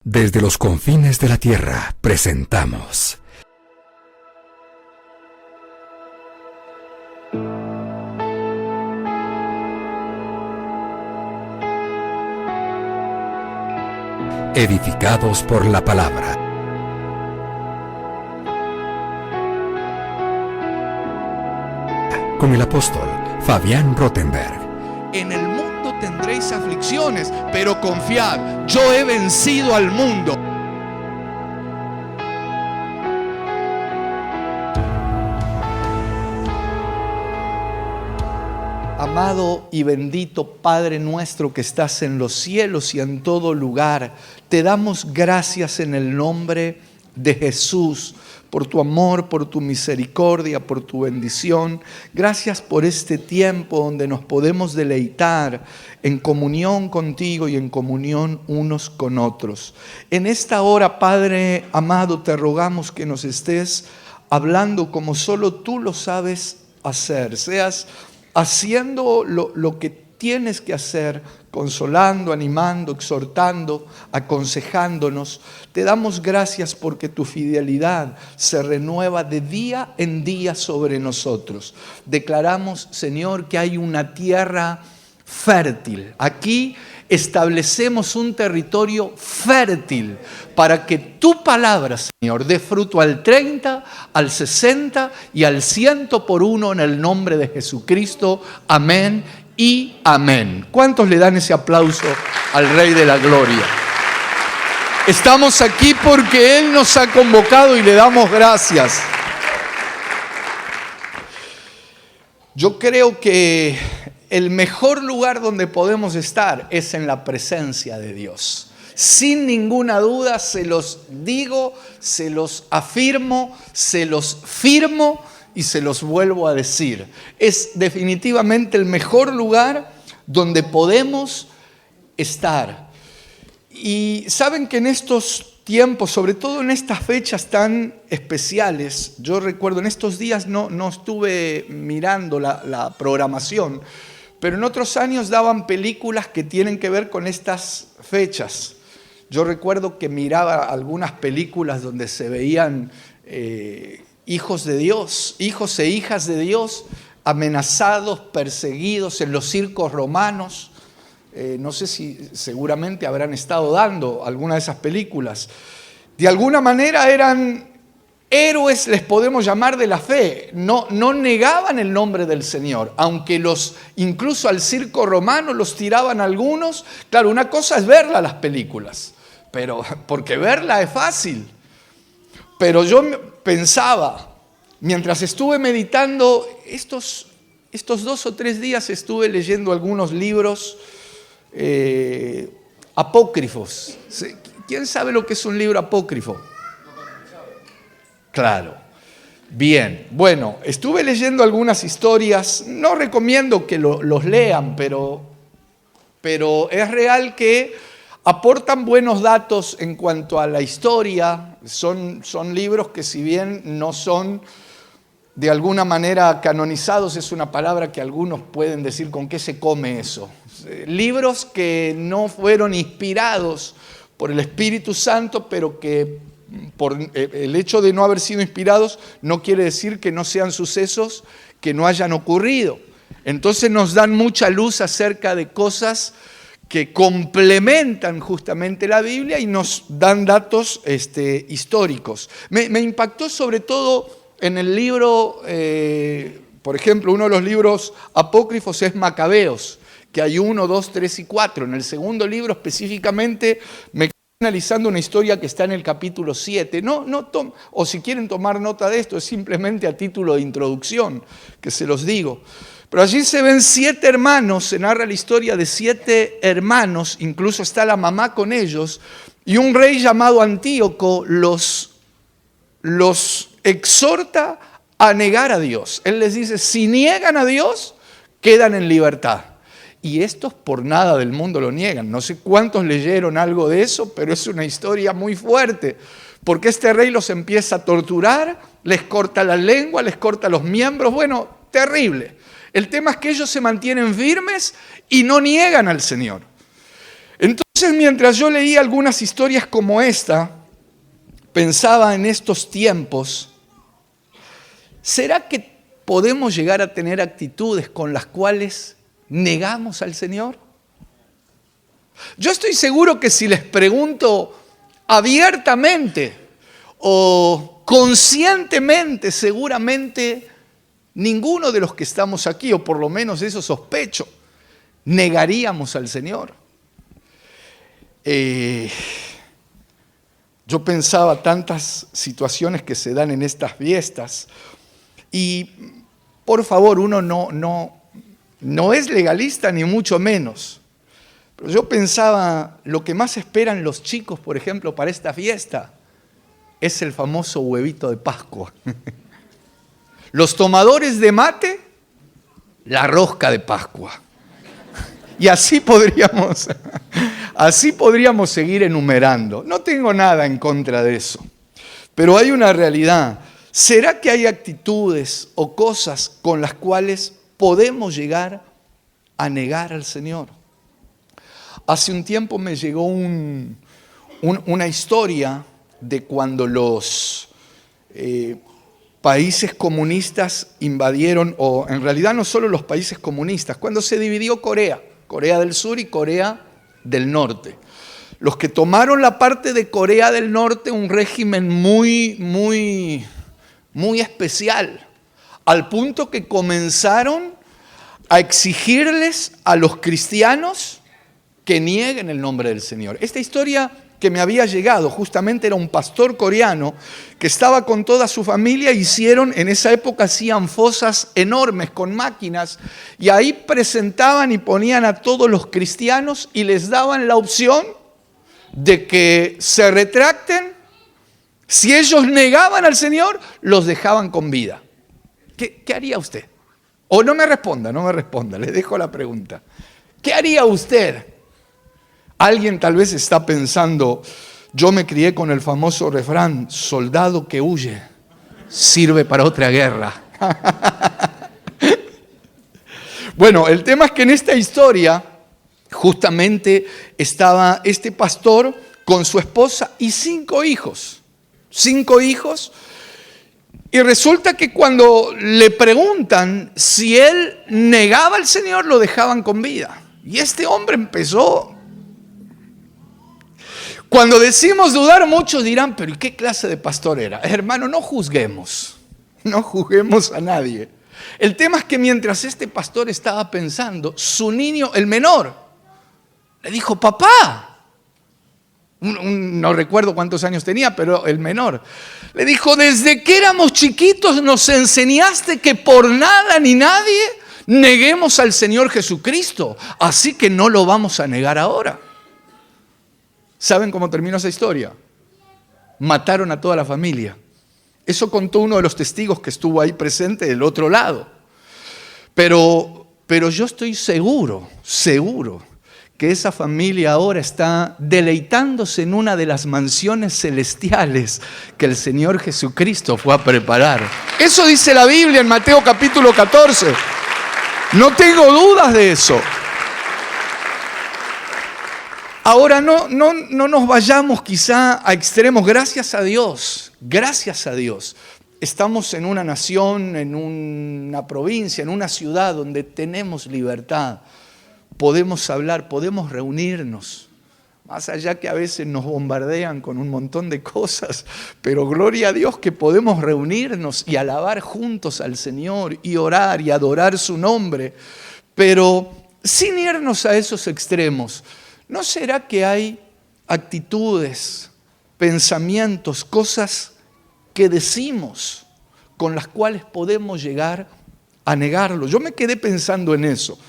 Desde los confines de la tierra presentamos Edificados por la Palabra. Con el apóstol Fabián Rottenberg. En el mundo tendréis aflicciones, pero confiad, yo he vencido al mundo. Amado y bendito Padre nuestro que estás en los cielos y en todo lugar, te damos gracias en el nombre de Jesús, por tu amor, por tu misericordia, por tu bendición. Gracias por este tiempo donde nos podemos deleitar en comunión contigo y en comunión unos con otros. En esta hora, Padre amado, te rogamos que nos estés hablando como solo tú lo sabes hacer. Seas haciendo lo que tienes que hacer, consolando, animando, exhortando, aconsejándonos. Te damos gracias porque tu fidelidad se renueva de día en día sobre nosotros. Declaramos, Señor, que hay una tierra fértil. Aquí establecemos un territorio fértil para que tu palabra, Señor, dé fruto al 30, al 60 y al 100 por uno en el nombre de Jesucristo. Amén y amén. ¿Cuántos le dan ese aplauso al Rey de la Gloria? Estamos aquí porque Él nos ha convocado y le damos gracias. Yo creo que el mejor lugar donde podemos estar es en la presencia de Dios. Sin ninguna duda, se los digo, se los afirmo, se los firmo y se los vuelvo a decir. Es definitivamente el mejor lugar donde podemos estar. Y saben que en estos tiempos, sobre todo en estas fechas tan especiales, yo recuerdo, en estos días no estuve mirando la programación, pero en otros años daban películas que tienen que ver con estas fechas. Yo recuerdo que miraba algunas películas donde se veían hijos de Dios, hijos e hijas de Dios, amenazados, perseguidos en los circos romanos. No sé si seguramente habrán estado dando alguna de esas películas. De alguna manera eran héroes, les podemos llamar, de la fe. No negaban el nombre del Señor, aunque incluso al circo romano los tiraban algunos. Claro, una cosa es verla las películas, porque verla es fácil. Pero yo pensaba, mientras estuve meditando, estos 2 o 3 días estuve leyendo algunos libros apócrifos. ¿Quién sabe lo que es un libro apócrifo? Claro. Bien. Bueno, estuve leyendo algunas historias. No recomiendo que los lean, pero es real que aportan buenos datos en cuanto a la historia. Son libros que, si bien no son de alguna manera canonizados, es una palabra que algunos pueden decir, ¿con qué se come eso? Libros que no fueron inspirados por el Espíritu Santo, pero que por el hecho de no haber sido inspirados no quiere decir que no sean sucesos que no hayan ocurrido. Entonces nos dan mucha luz acerca de cosas que complementan justamente la Biblia y nos dan datos históricos. Me impactó sobre todo en el libro, por ejemplo, uno de los libros apócrifos es Macabeos, que hay 1, 2, 3 y 4. En el segundo libro específicamente me quedé analizando una historia que está en el capítulo 7. O si quieren tomar nota de esto, es simplemente a título de introducción que se los digo. Pero allí se ven 7 hermanos, se narra la historia de 7 hermanos, incluso está la mamá con ellos, y un rey llamado Antíoco los exhorta a negar a Dios. Él les dice, si niegan a Dios, quedan en libertad. Y estos por nada del mundo lo niegan. No sé cuántos leyeron algo de eso, pero es una historia muy fuerte. Porque este rey los empieza a torturar, les corta la lengua, les corta los miembros. Bueno, terrible. El tema es que ellos se mantienen firmes y no niegan al Señor. Entonces, mientras yo leía algunas historias como esta, pensaba en estos tiempos, ¿será que podemos llegar a tener actitudes con las cuales negamos al Señor? Yo estoy seguro que si les pregunto abiertamente o conscientemente, seguramente ninguno de los que estamos aquí, o por lo menos eso sospecho, negaríamos al Señor. Yo pensaba tantas situaciones que se dan en estas fiestas y, por favor, uno no es legalista ni mucho menos. Pero yo pensaba, lo que más esperan los chicos, por ejemplo, para esta fiesta es el famoso huevito de Pascua. Los tomadores de mate, la rosca de Pascua. Y así podríamos seguir enumerando. No tengo nada en contra de eso. Pero hay una realidad. ¿Será que hay actitudes o cosas con las cuales podemos llegar a negar al Señor? Hace un tiempo me llegó una historia de cuando los países comunistas invadieron, o en realidad no solo los países comunistas, cuando se dividió Corea del Sur y Corea del Norte. Los que tomaron la parte de Corea del Norte, un régimen muy especial, al punto que comenzaron a exigirles a los cristianos que nieguen el nombre del Señor. Esta historia que me había llegado, justamente era un pastor coreano que estaba con toda su familia, en esa época hacían fosas enormes con máquinas y ahí presentaban y ponían a todos los cristianos y les daban la opción de que se retracten. Si ellos negaban al Señor, los dejaban con vida. ¿Qué haría usted? O no me responda, le dejo la pregunta. ¿Qué haría usted? Alguien tal vez está pensando, yo me crié con el famoso refrán, soldado que huye, sirve para otra guerra. Bueno, el tema es que en esta historia justamente estaba este pastor con su esposa y 5 hijos. 5 hijos. Y resulta que cuando le preguntan si él negaba al Señor, lo dejaban con vida. Y este hombre empezó. Cuando decimos dudar, muchos dirán, pero ¿y qué clase de pastor era? Hermano, no juzguemos a nadie. El tema es que mientras este pastor estaba pensando, su niño, el menor, le dijo, papá, no recuerdo cuántos años tenía, pero el menor, le dijo, desde que éramos chiquitos nos enseñaste que por nada ni nadie neguemos al Señor Jesucristo, así que no lo vamos a negar ahora. ¿Saben cómo terminó esa historia? Mataron a toda la familia. Eso contó uno de los testigos que estuvo ahí presente del otro lado. Pero yo estoy seguro que esa familia ahora está deleitándose en una de las mansiones celestiales que el Señor Jesucristo fue a preparar. Eso dice la Biblia en Mateo capítulo 14. No tengo dudas de eso. Ahora no nos vayamos quizá a extremos, gracias a Dios, estamos en una nación, en una provincia, en una ciudad donde tenemos libertad, podemos hablar, podemos reunirnos, más allá que a veces nos bombardean con un montón de cosas, pero gloria a Dios que podemos reunirnos y alabar juntos al Señor y orar y adorar su nombre, pero sin irnos a esos extremos. ¿No será que hay actitudes, pensamientos, cosas que decimos con las cuales podemos llegar a negarlo? Yo me quedé pensando en eso.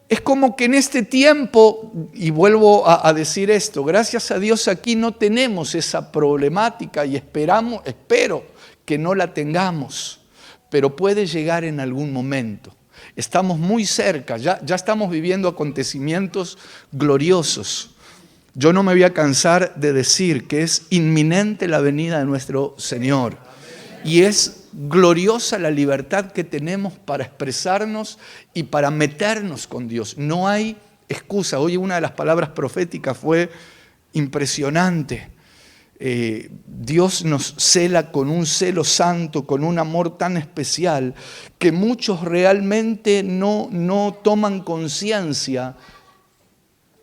Es como que en este tiempo, y vuelvo a decir esto, gracias a Dios aquí no tenemos esa problemática y espero que no la tengamos, pero puede llegar en algún momento. Estamos muy cerca, ya estamos viviendo acontecimientos gloriosos. Yo no me voy a cansar de decir que es inminente la venida de nuestro Señor. Y es gloriosa la libertad que tenemos para expresarnos y para meternos con Dios. No hay excusa. Hoy una de las palabras proféticas fue impresionante. Dios nos cela con un celo santo, con un amor tan especial, que muchos realmente no toman conciencia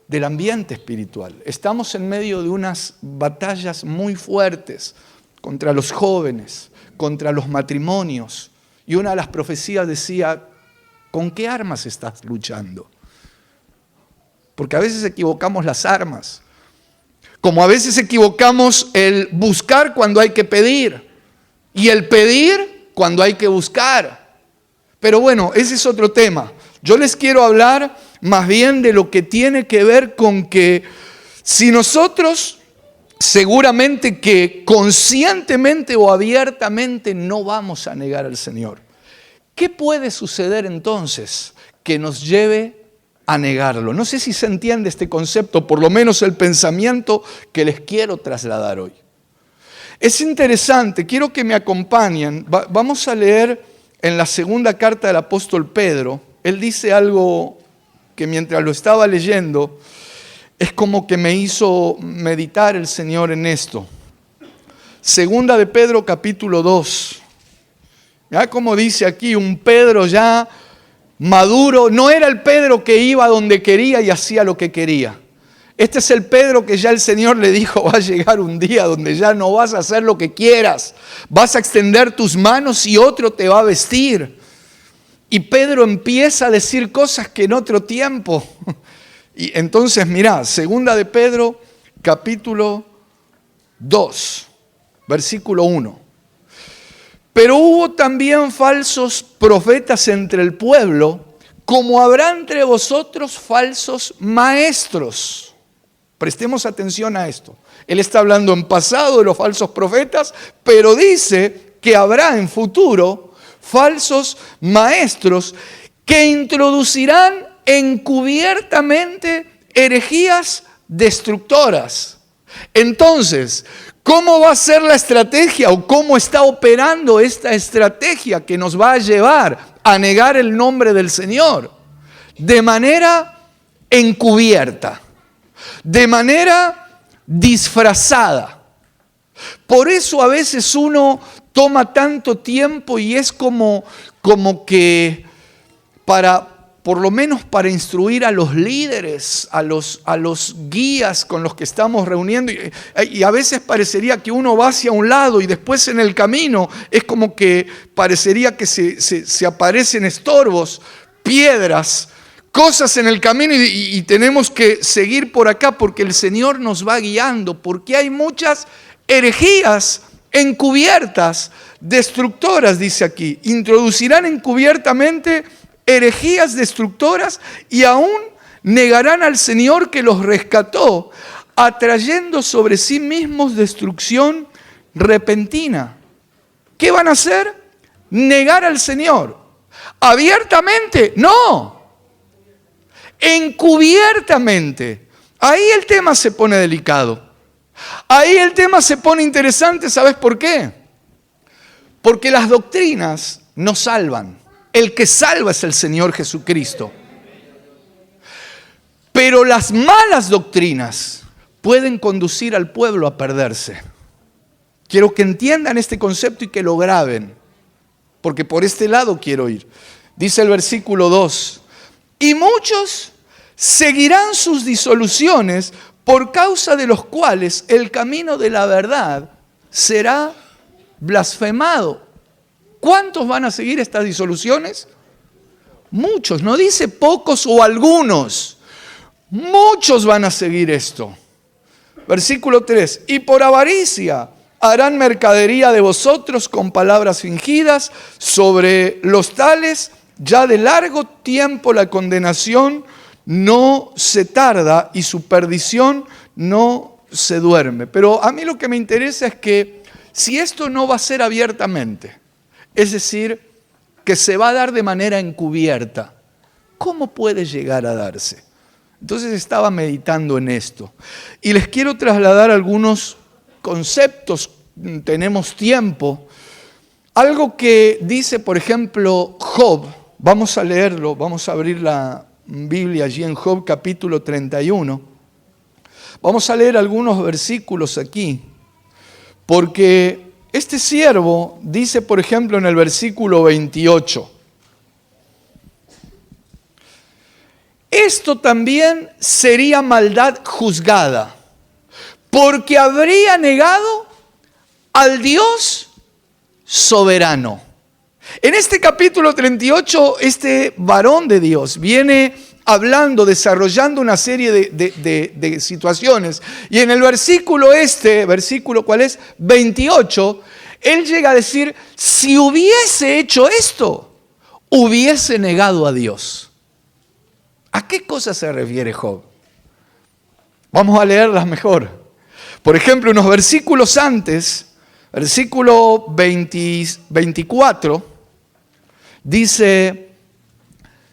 del ambiente espiritual. Estamos en medio de unas batallas muy fuertes contra los jóvenes, contra los matrimonios. Y una de las profecías decía, ¿con qué armas estás luchando? Porque a veces equivocamos las armas. Como a veces equivocamos el buscar cuando hay que pedir y el pedir cuando hay que buscar. Pero bueno, ese es otro tema. Yo les quiero hablar más bien de lo que tiene que ver con que si nosotros seguramente que conscientemente o abiertamente no vamos a negar al Señor, ¿qué puede suceder entonces que nos lleve a negarlo? No sé si se entiende este concepto, por lo menos el pensamiento que les quiero trasladar hoy. Es interesante, quiero que me acompañen. Vamos a leer en la segunda carta del apóstol Pedro. Él dice algo que mientras lo estaba leyendo, es como que me hizo meditar el Señor en esto. Segunda de Pedro capítulo 2. Mirá cómo dice aquí, un Pedro ya maduro. No era el Pedro que iba donde quería y hacía lo que quería. Este es el Pedro que ya el Señor le dijo, va a llegar un día donde ya no vas a hacer lo que quieras. Vas a extender tus manos y otro te va a vestir. Y Pedro empieza a decir cosas que en otro tiempo. Y entonces mirá, segunda de Pedro capítulo 2, versículo 1. Pero hubo también falsos profetas entre el pueblo, como habrá entre vosotros falsos maestros. Prestemos atención a esto. Él está hablando en pasado de los falsos profetas, pero dice que habrá en futuro falsos maestros que introducirán encubiertamente herejías destructoras. Entonces, ¿cómo va a ser la estrategia o cómo está operando esta estrategia que nos va a llevar a negar el nombre del Señor? De manera encubierta, de manera disfrazada. Por eso a veces uno toma tanto tiempo y es como que por lo menos para instruir a los líderes, a los guías con los que estamos reuniendo. Y a veces parecería que uno va hacia un lado y después en el camino es como que parecería que se aparecen estorbos, piedras, cosas en el camino y tenemos que seguir por acá porque el Señor nos va guiando, porque hay muchas herejías encubiertas, destructoras, dice aquí. Introducirán encubiertamente herejías destructoras y aún negarán al Señor que los rescató, atrayendo sobre sí mismos destrucción repentina. ¿Qué van a hacer? Negar al Señor. ¿Abiertamente? No. Encubiertamente. Ahí el tema se pone delicado. Ahí el tema se pone interesante. ¿Sabes por qué? Porque las doctrinas no salvan. El que salva es el Señor Jesucristo. Pero las malas doctrinas pueden conducir al pueblo a perderse. Quiero que entiendan este concepto y que lo graben, porque por este lado quiero ir. Dice el versículo 2, y muchos seguirán sus disoluciones por causa de los cuales el camino de la verdad será blasfemado. ¿Cuántos van a seguir estas disoluciones? Muchos, no dice pocos o algunos. Muchos van a seguir esto. Versículo 3. Y por avaricia harán mercadería de vosotros con palabras fingidas. Sobre los tales, ya de largo tiempo la condenación no se tarda y su perdición no se duerme. Pero a mí lo que me interesa es que si esto no va a ser abiertamente, es decir, que se va a dar de manera encubierta, ¿cómo puede llegar a darse? Entonces estaba meditando en esto. Y les quiero trasladar algunos conceptos, tenemos tiempo. Algo que dice, por ejemplo, Job, vamos a leerlo, vamos a abrir la Biblia allí en Job capítulo 31. Vamos a leer algunos versículos aquí, porque este siervo dice, por ejemplo, en el versículo 28, esto también sería maldad juzgada, porque habría negado al Dios soberano. En este capítulo 38, este varón de Dios viene hablando, desarrollando una serie de situaciones. Y en el versículo ¿cuál es? 28, él llega a decir, si hubiese hecho esto, hubiese negado a Dios. ¿A qué cosa se refiere Job? Vamos a leerlas mejor. Por ejemplo, unos versículos antes, versículo 24, dice,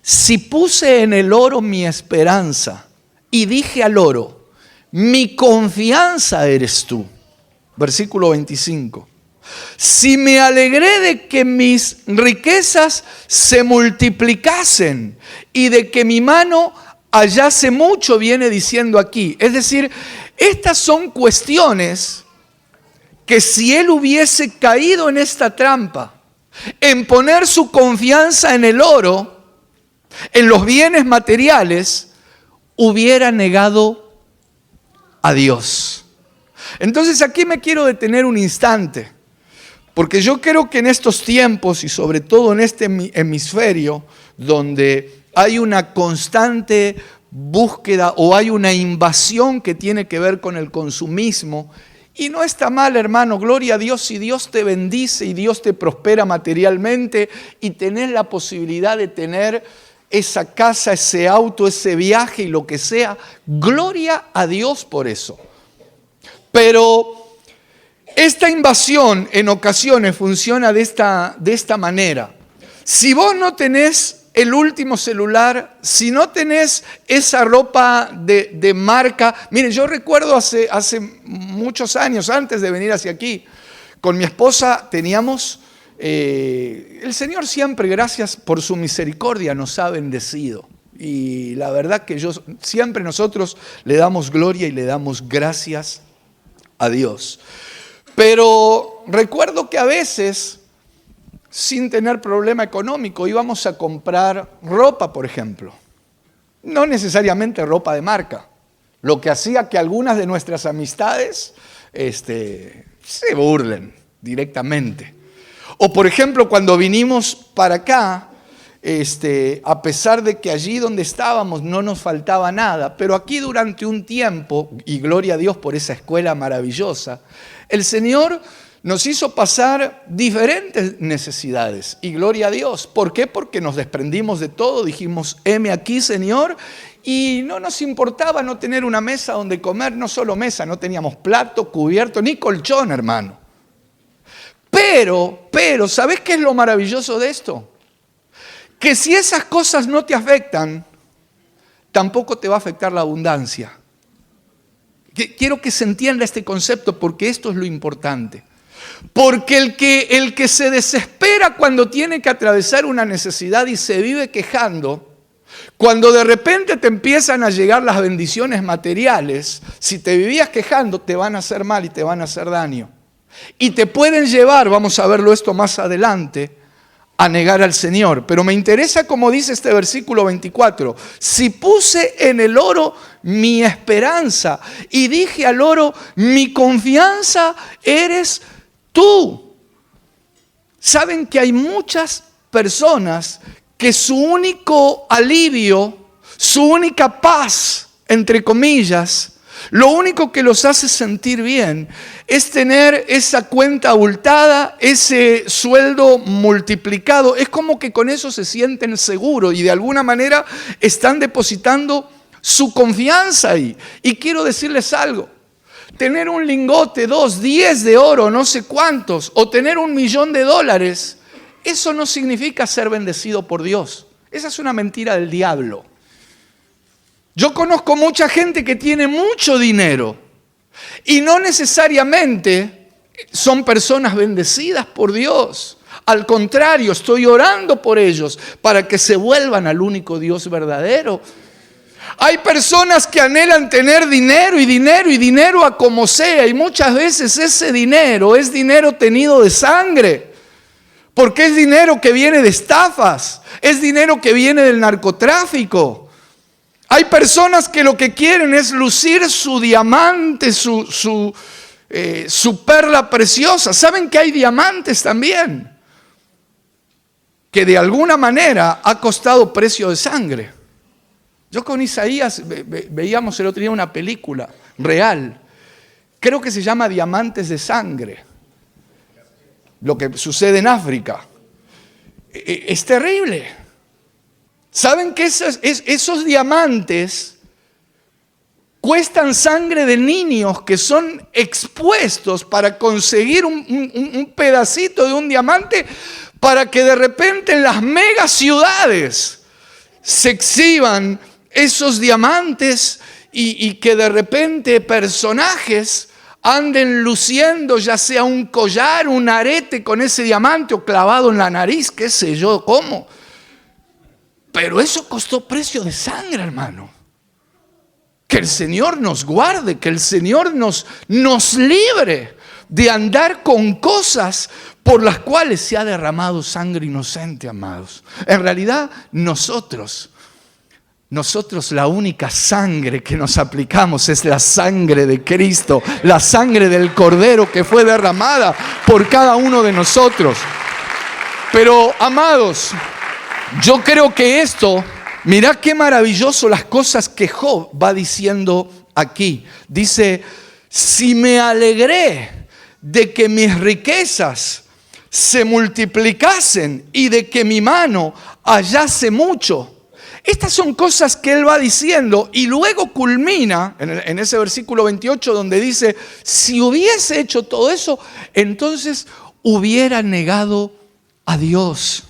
si puse en el oro mi esperanza y dije al oro, mi confianza eres tú. Versículo 25. Si me alegré de que mis riquezas se multiplicasen y de que mi mano hallase mucho, viene diciendo aquí. Es decir, estas son cuestiones que si él hubiese caído en esta trampa, en poner su confianza en el oro, en los bienes materiales, hubiera negado a Dios. Entonces aquí me quiero detener un instante, porque yo creo que en estos tiempos y sobre todo en este hemisferio donde hay una constante búsqueda o hay una invasión que tiene que ver con el consumismo, y no está mal, hermano, gloria a Dios, si Dios te bendice y Dios te prospera materialmente y tenés la posibilidad de tener esa casa, ese auto, ese viaje y lo que sea, gloria a Dios por eso. Pero esta invasión en ocasiones funciona de esta manera. Si vos no tenés el último celular, si no tenés esa ropa de marca. Miren, yo recuerdo hace muchos años, antes de venir hacia aquí, con mi esposa teníamos, el Señor siempre, gracias por su misericordia, nos ha bendecido. Y la verdad que siempre nosotros le damos gloria y le damos gracias a Dios. Pero recuerdo que a veces, sin tener problema económico, íbamos a comprar ropa, por ejemplo. No necesariamente ropa de marca. Lo que hacía que algunas de nuestras amistades se burlen directamente. O por ejemplo, cuando vinimos para acá, a pesar de que allí donde estábamos no nos faltaba nada, pero aquí durante un tiempo, y gloria a Dios por esa escuela maravillosa, el Señor nos hizo pasar diferentes necesidades y gloria a Dios. ¿Por qué? Porque nos desprendimos de todo, dijimos, heme aquí, Señor, y no nos importaba no tener una mesa donde comer, no solo mesa, no teníamos plato, cubierto, ni colchón, hermano. Pero, ¿sabes qué es lo maravilloso de esto? Que si esas cosas no te afectan, tampoco te va a afectar la abundancia. Quiero que se entienda este concepto porque esto es lo importante. Porque el que se desespera cuando tiene que atravesar una necesidad y se vive quejando, cuando de repente te empiezan a llegar las bendiciones materiales, si te vivías quejando te van a hacer mal y te van a hacer daño. Y te pueden llevar, vamos a verlo esto más adelante, a negar al Señor. Pero me interesa como dice este versículo 24, si puse en el oro mi esperanza y dije al oro, mi confianza eres tú. Saben que hay muchas personas que su único alivio, su única paz, entre comillas, lo único que los hace sentir bien es tener esa cuenta abultada, ese sueldo multiplicado. Es como que con eso se sienten seguros y de alguna manera están depositando su confianza ahí. Y quiero decirles algo. Tener un lingote, 2, 10 de oro, no sé cuántos, o tener $1.000.000, eso no significa ser bendecido por Dios. Esa es una mentira del diablo. Yo conozco mucha gente que tiene mucho dinero y no necesariamente son personas bendecidas por Dios. Al contrario, estoy orando por ellos para que se vuelvan al único Dios verdadero. Hay personas que anhelan tener dinero y dinero y dinero a como sea, y muchas veces ese dinero es dinero tenido de sangre, porque es dinero que viene de estafas, es dinero que viene del narcotráfico. Hay personas que lo que quieren es lucir su diamante, su perla preciosa. ¿Saben que hay diamantes también? Que de alguna manera ha costado precio de sangre. Yo con Isaías veíamos el otro día una película real. Creo que se llama Diamantes de Sangre. Lo que sucede en África. Es terrible. ¿Saben que esos diamantes cuestan sangre de niños que son expuestos para conseguir un pedacito de un diamante para que de repente en las mega ciudades se exhiban esos diamantes y que de repente personajes anden luciendo ya sea un collar, un arete con ese diamante o clavado en la nariz, qué sé yo cómo? Pero eso costó precio de sangre, hermano. Que el Señor nos guarde, que el Señor nos libre de andar con cosas por las cuales se ha derramado sangre inocente, amados. En realidad, nosotros la única sangre que nos aplicamos es la sangre de Cristo, la sangre del Cordero que fue derramada por cada uno de nosotros. Pero, amados, yo creo que esto, mirá qué maravilloso las cosas que Job va diciendo aquí. Dice, si me alegré de que mis riquezas se multiplicasen y de que mi mano hallase mucho. Estas son cosas que él va diciendo y luego culmina en ese versículo 28 donde dice, si hubiese hecho todo eso, entonces hubiera negado a Dios.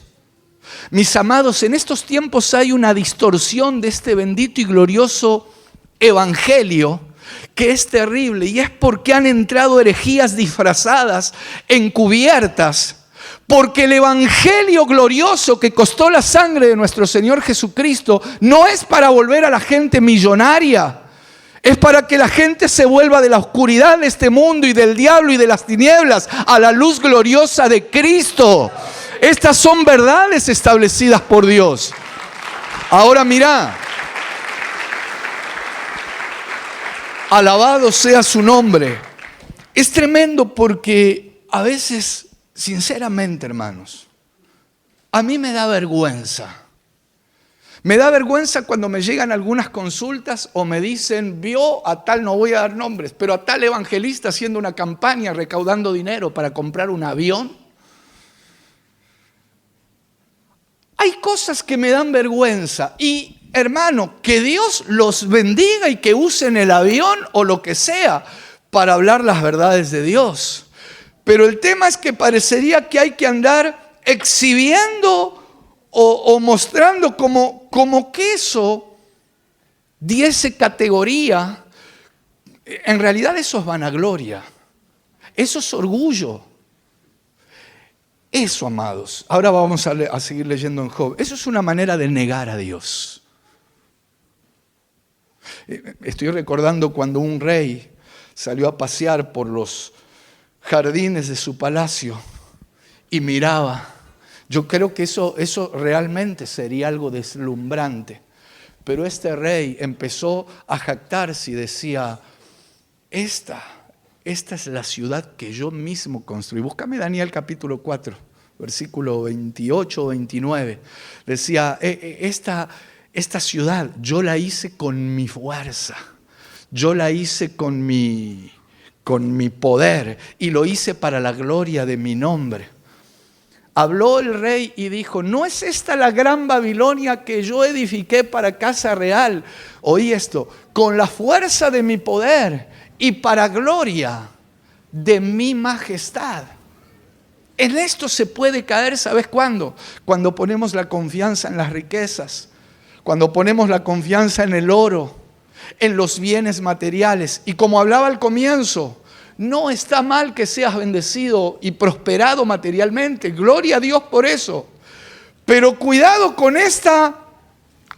Mis amados, en estos tiempos hay una distorsión de este bendito y glorioso evangelio que es terrible, y es porque han entrado herejías disfrazadas, encubiertas, porque el evangelio glorioso que costó la sangre de nuestro Señor Jesucristo no es para volver a la gente millonaria, es para que la gente se vuelva de la oscuridad de este mundo y del diablo y de las tinieblas a la luz gloriosa de Cristo. Estas son verdades establecidas por Dios. Ahora mirá, alabado sea su nombre. Es tremendo porque a veces, sinceramente, hermanos, a mí me da vergüenza. Me da vergüenza cuando me llegan algunas consultas o me dicen, vio a tal, no voy a dar nombres, pero a tal evangelista haciendo una campaña recaudando dinero para comprar un avión. Hay cosas que me dan vergüenza y, hermano, que Dios los bendiga y que usen el avión o lo que sea para hablar las verdades de Dios. Pero el tema es que parecería que hay que andar exhibiendo o mostrando como que eso diese categoría. En realidad eso es vanagloria, eso es orgullo. Eso, amados, ahora vamos a seguir leyendo en Job. Eso es una manera de negar a Dios. Estoy recordando cuando un rey salió a pasear por los jardines de su palacio y miraba. Yo creo que eso realmente sería algo deslumbrante. Pero este rey empezó a jactarse y decía, esta es la ciudad que yo mismo construí. Búscame Daniel capítulo 4, versículo 28 o 29. Decía, esta ciudad yo la hice con mi fuerza. Yo la hice con mi poder y lo hice para la gloria de mi nombre. Habló el rey y dijo, ¿no es esta la gran Babilonia que yo edifiqué para casa real? Oí esto, con la fuerza de mi poder y para gloria de mi majestad. En esto se puede caer, ¿sabes cuándo? Cuando ponemos la confianza en las riquezas, cuando ponemos la confianza en el oro, en los bienes materiales. Y como hablaba al comienzo, No está mal que seas bendecido y prosperado materialmente. Gloria a Dios por eso. Pero cuidado con esta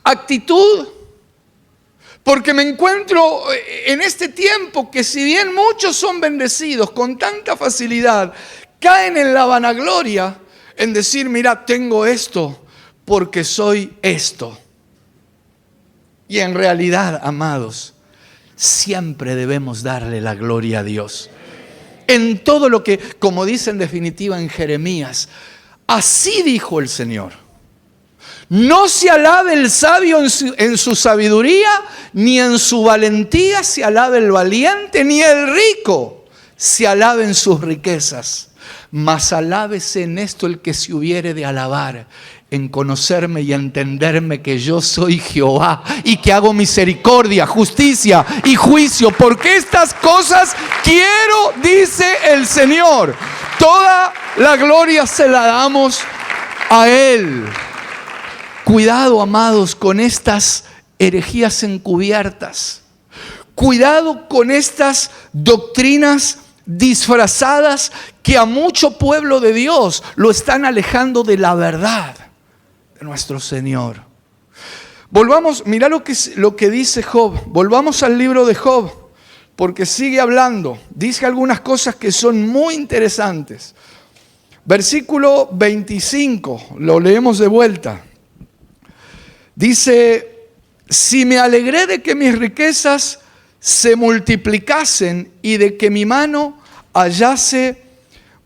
actitud. Porque me encuentro en este tiempo que si bien muchos son bendecidos con tanta facilidad, caen en la vanagloria en decir, mira, tengo esto porque soy esto. Y en realidad, amados, siempre debemos darle la gloria a Dios. En todo lo que, como dice en definitiva en Jeremías, así dijo el Señor. No se alabe el sabio en su sabiduría, ni en su valentía se alabe el valiente, ni el rico se alabe en sus riquezas. Mas alábese en esto el que se hubiere de alabar, en conocerme y entenderme que yo soy Jehová y que hago misericordia, justicia y juicio, porque estas cosas quiero, dice el Señor. Toda la gloria se la damos a Él. Cuidado, amados, con estas herejías encubiertas. Cuidado con estas doctrinas disfrazadas que a mucho pueblo de Dios lo están alejando de la verdad de nuestro Señor. Volvamos, mira lo que dice Job. Volvamos al libro de Job, porque sigue hablando. Dice algunas cosas que son muy interesantes. Versículo 25, lo leemos de vuelta. Dice, si me alegré de que mis riquezas se multiplicasen y de que mi mano hallase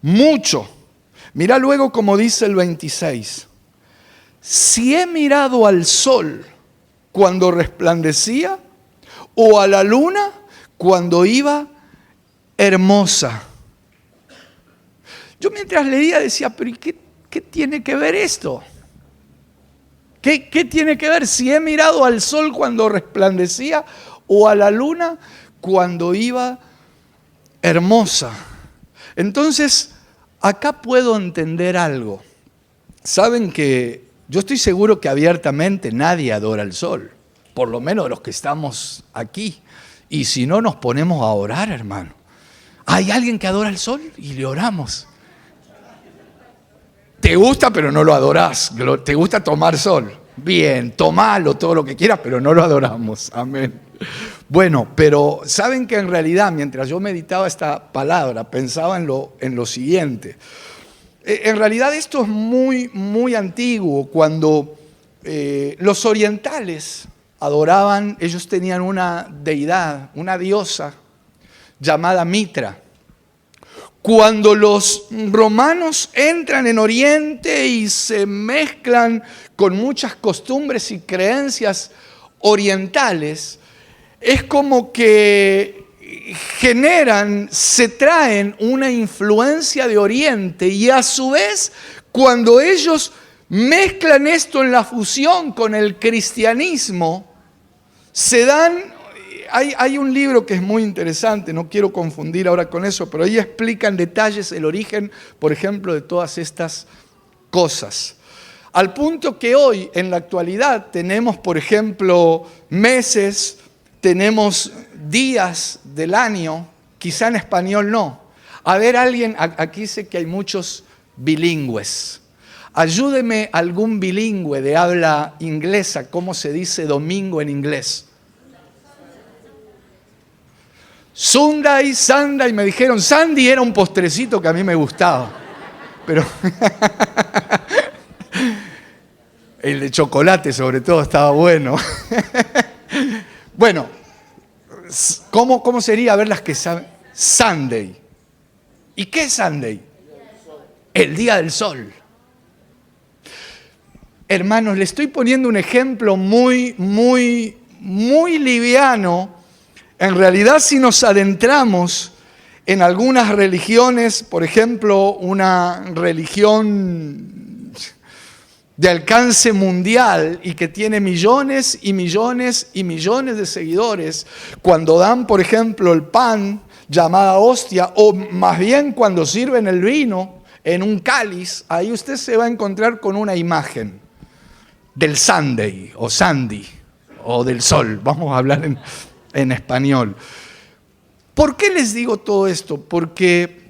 mucho. Mira luego como dice el 26. Si he mirado al sol cuando resplandecía o a la luna cuando iba hermosa. Yo mientras leía decía, pero ¿qué tiene que ver esto? ¿Qué tiene que ver si he mirado al sol cuando resplandecía o a la luna cuando iba hermosa? Entonces, acá puedo entender algo. Saben que yo estoy seguro que abiertamente nadie adora al sol, por lo menos los que estamos aquí. Y si no, nos ponemos a orar, hermano. ¿Hay alguien que adora al sol? Y le oramos. Te gusta, pero no lo adorás. Te gusta tomar sol. Bien, tomalo todo lo que quieras, pero no lo adoramos. Amén. Bueno, pero saben que en realidad, mientras yo meditaba esta palabra, pensaba en lo siguiente. En realidad esto es muy, muy antiguo. Cuando los orientales adoraban, ellos tenían una deidad, una diosa llamada Mitra. Cuando los romanos entran en Oriente y se mezclan con muchas costumbres y creencias orientales, es como que se traen una influencia de Oriente y a su vez, cuando ellos mezclan esto en la fusión con el cristianismo, hay un libro que es muy interesante, no quiero confundir ahora con eso, pero ahí explica en detalles el origen, por ejemplo, de todas estas cosas. Al punto que hoy, en la actualidad, tenemos, por ejemplo, meses, tenemos días del año, quizá en español no. A ver, alguien, aquí sé que hay muchos bilingües. Ayúdeme algún bilingüe de habla inglesa, ¿cómo se dice domingo en inglés? Sunday, Sunday, me dijeron, Sandy era un postrecito que a mí me gustaba, pero el de chocolate sobre todo estaba bueno. Bueno, ¿cómo sería? A ver las que saben. Sunday. ¿Y qué es Sunday? El día del sol. Hermanos, le estoy poniendo un ejemplo muy, muy, muy liviano. En realidad, si nos adentramos en algunas religiones, por ejemplo, una religión de alcance mundial y que tiene millones y millones y millones de seguidores, cuando dan, por ejemplo, el pan llamada hostia, o más bien cuando sirven el vino en un cáliz, ahí usted se va a encontrar con una imagen del Sunday o Sandy o del sol. Vamos a hablar en español. ¿Por qué les digo todo esto? Porque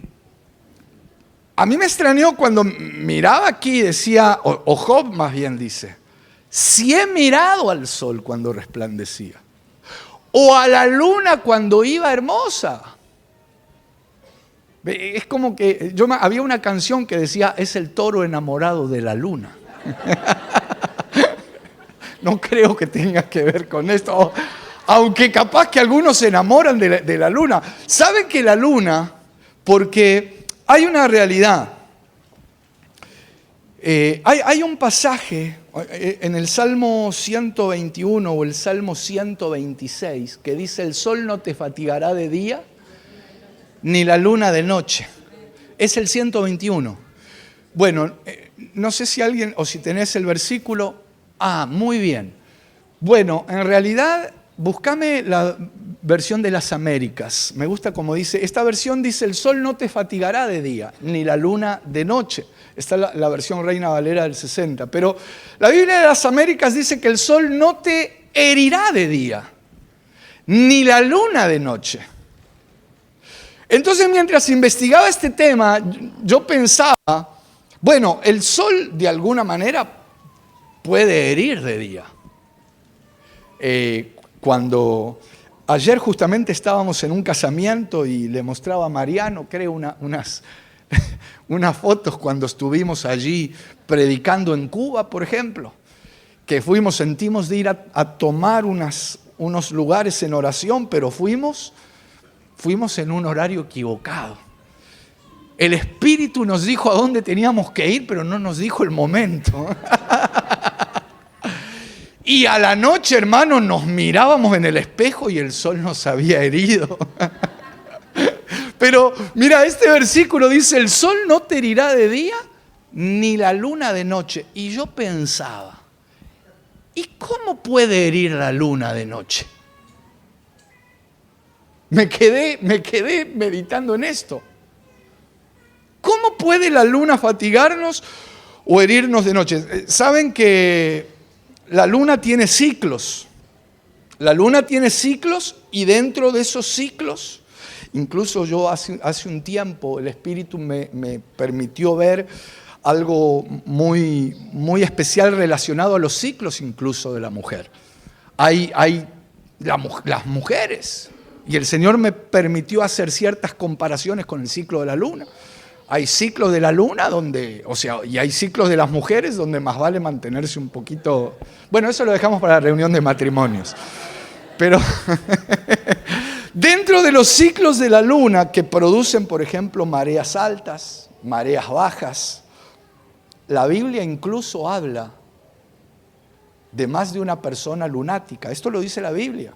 a mí me extrañó cuando miraba aquí y decía, o Job más bien dice, si he mirado al sol cuando resplandecía, o a la luna cuando iba hermosa. Es como que había una canción que decía, es el toro enamorado de la luna. No creo que tenga que ver con esto, aunque capaz que algunos se enamoran de la luna. ¿Saben que la luna? Porque hay una realidad. Hay un pasaje en el Salmo 121 o el Salmo 126 que dice, el sol no te fatigará de día, ni la luna de noche. Es el 121. Bueno, no sé si alguien, o si tenés el versículo. Muy bien. Bueno, en realidad, búscame la versión de las Américas. Me gusta como dice, esta versión dice, el sol no te fatigará de día, ni la luna de noche. Está la versión Reina Valera del 60. Pero la Biblia de las Américas dice que el sol no te herirá de día, ni la luna de noche. Entonces, mientras investigaba este tema, yo pensaba, bueno, el sol de alguna manera puede herir de día. Cuando ayer justamente estábamos en un casamiento y le mostraba a Mariano, creo, unas fotos cuando estuvimos allí predicando en Cuba, por ejemplo, que sentimos de ir a tomar unos lugares en oración, pero fuimos en un horario equivocado. El Espíritu nos dijo a dónde teníamos que ir, pero no nos dijo el momento. Y a la noche, hermano, nos mirábamos en el espejo y el sol nos había herido. Pero mira, este versículo dice, el sol no te herirá de día, ni la luna de noche. Y yo pensaba, ¿y cómo puede herir la luna de noche? Me quedé meditando en esto. ¿Cómo puede la luna fatigarnos o herirnos de noche? Saben que la luna tiene ciclos. La luna tiene ciclos y dentro de esos ciclos, incluso yo hace un tiempo el Espíritu me permitió ver algo muy, muy especial relacionado a los ciclos incluso de la mujer. Hay las mujeres y el Señor me permitió hacer ciertas comparaciones con el ciclo de la luna. Hay ciclos de la luna y hay ciclos de las mujeres donde más vale mantenerse un poquito. Bueno, eso lo dejamos para la reunión de matrimonios. Pero dentro de los ciclos de la luna que producen, por ejemplo, mareas altas, mareas bajas, la Biblia incluso habla de más de una persona lunática. Esto lo dice la Biblia,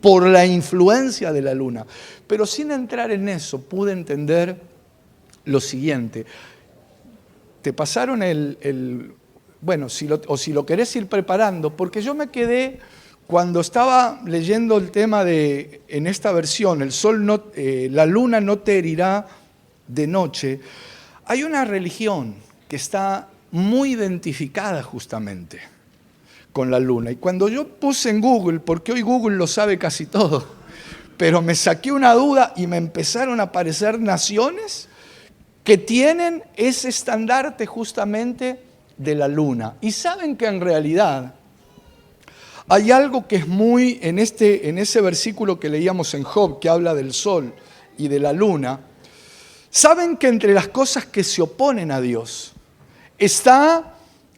por la influencia de la luna. Pero sin entrar en eso, pude entender lo siguiente. Te pasaron bueno, si lo querés ir preparando, porque yo me quedé, cuando estaba leyendo el tema en esta versión, la luna no te herirá de noche, hay una religión que está muy identificada justamente con la luna. Y cuando yo puse en Google, porque hoy Google lo sabe casi todo, pero me saqué una duda y me empezaron a aparecer naciones que tienen ese estandarte justamente de la luna. Y saben que en realidad hay algo que es muy, en ese versículo que leíamos en Job, que habla del sol y de la luna, saben que entre las cosas que se oponen a Dios está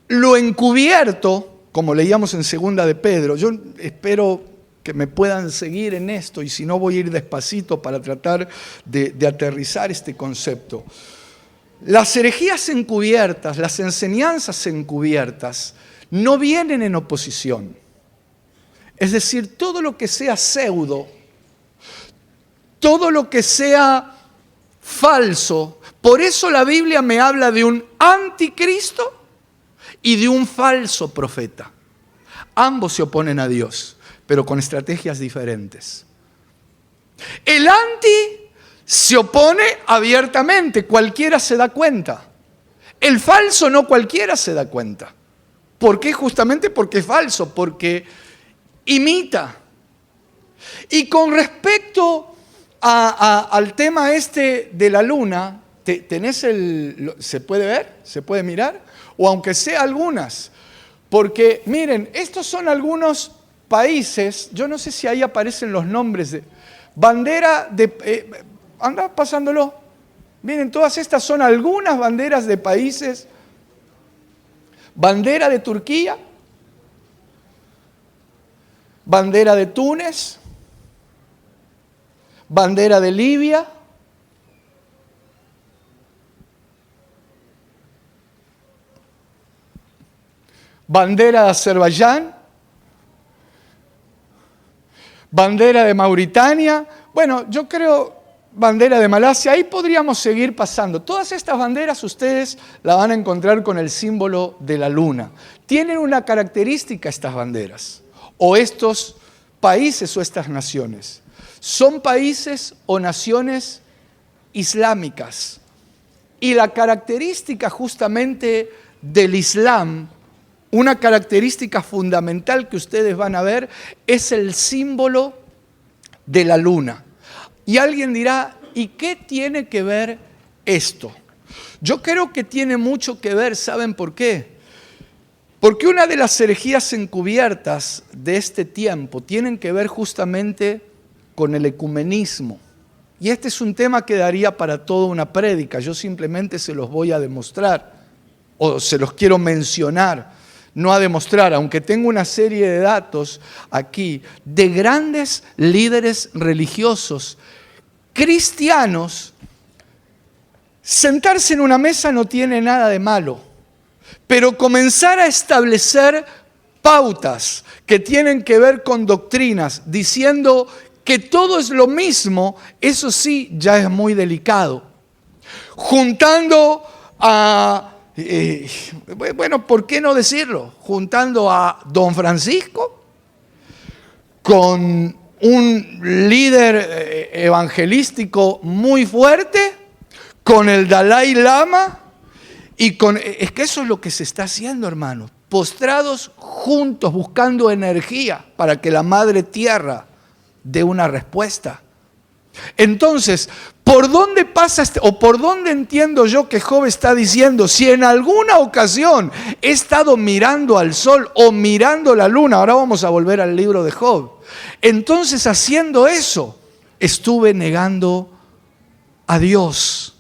lo encubierto, como leíamos en 2 de Pedro. Yo espero que me puedan seguir en esto, y si no voy a ir despacito para tratar de aterrizar este concepto. Las herejías encubiertas, las enseñanzas encubiertas, no vienen en oposición. Es decir, todo lo que sea pseudo, todo lo que sea falso, por eso la Biblia me habla de un anticristo y de un falso profeta. Ambos se oponen a Dios, pero con estrategias diferentes. El anti se opone abiertamente, cualquiera se da cuenta. El falso no cualquiera se da cuenta. ¿Por qué? Justamente porque es falso, porque imita. Y con respecto al tema este de la luna, ¿se puede ver? ¿Se puede mirar? O aunque sea algunas. Porque miren, estos son algunos países, yo no sé si ahí aparecen los nombres de bandera de... anda pasándolo. Miren, todas estas son algunas banderas de países. Bandera de Turquía, bandera de Túnez, bandera de Libia, bandera de Azerbaiyán, bandera de Mauritania, bueno, yo creo bandera de Malasia, ahí podríamos seguir pasando. Todas estas banderas ustedes las van a encontrar con el símbolo de la luna. Tienen una característica estas banderas, o estos países o estas naciones. Son países o naciones islámicas. Y la característica justamente del Islam, una característica fundamental que ustedes van a ver, es el símbolo de la luna. Y alguien dirá, ¿y qué tiene que ver esto? Yo creo que tiene mucho que ver, ¿saben por qué? Porque una de las herejías encubiertas de este tiempo tienen que ver justamente con el ecumenismo. Y este es un tema que daría para toda una prédica. Yo simplemente se los voy a demostrar, o se los quiero mencionar, no a demostrar, aunque tengo una serie de datos aquí de grandes líderes religiosos cristianos. Sentarse en una mesa no tiene nada de malo, pero comenzar a establecer pautas que tienen que ver con doctrinas, diciendo que todo es lo mismo, eso sí ya es muy delicado. Juntando a, bueno, ¿por qué no decirlo? Juntando a Don Francisco con un líder evangelístico muy fuerte, con el Dalai Lama, y es que eso es lo que se está haciendo, hermanos, postrados juntos, buscando energía para que la Madre Tierra dé una respuesta. Entonces, ¿por dónde pasa o por dónde entiendo yo que Job está diciendo, si en alguna ocasión he estado mirando al sol o mirando la luna, ahora vamos a volver al libro de Job, entonces haciendo eso, estuve negando a Dios?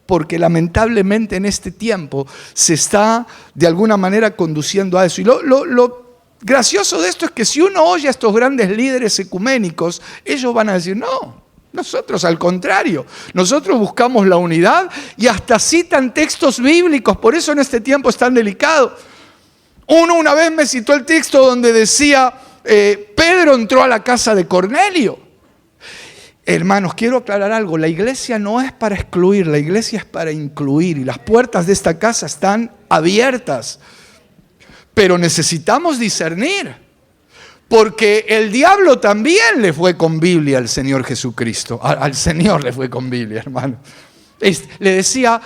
Porque lamentablemente en este tiempo se está de alguna manera conduciendo a eso. Y lo gracioso de esto es que si uno oye a estos grandes líderes ecuménicos, ellos van a decir, no, nosotros al contrario, nosotros buscamos la unidad, y hasta citan textos bíblicos, por eso en este tiempo es tan delicado. Uno una vez me citó el texto donde decía, Pedro entró a la casa de Cornelio. Hermanos, quiero aclarar algo, la iglesia no es para excluir, la iglesia es para incluir, y las puertas de esta casa están abiertas, pero necesitamos discernir, porque el diablo también le fue con Biblia al Señor Jesucristo, al Señor le fue con Biblia, hermano. Le decía,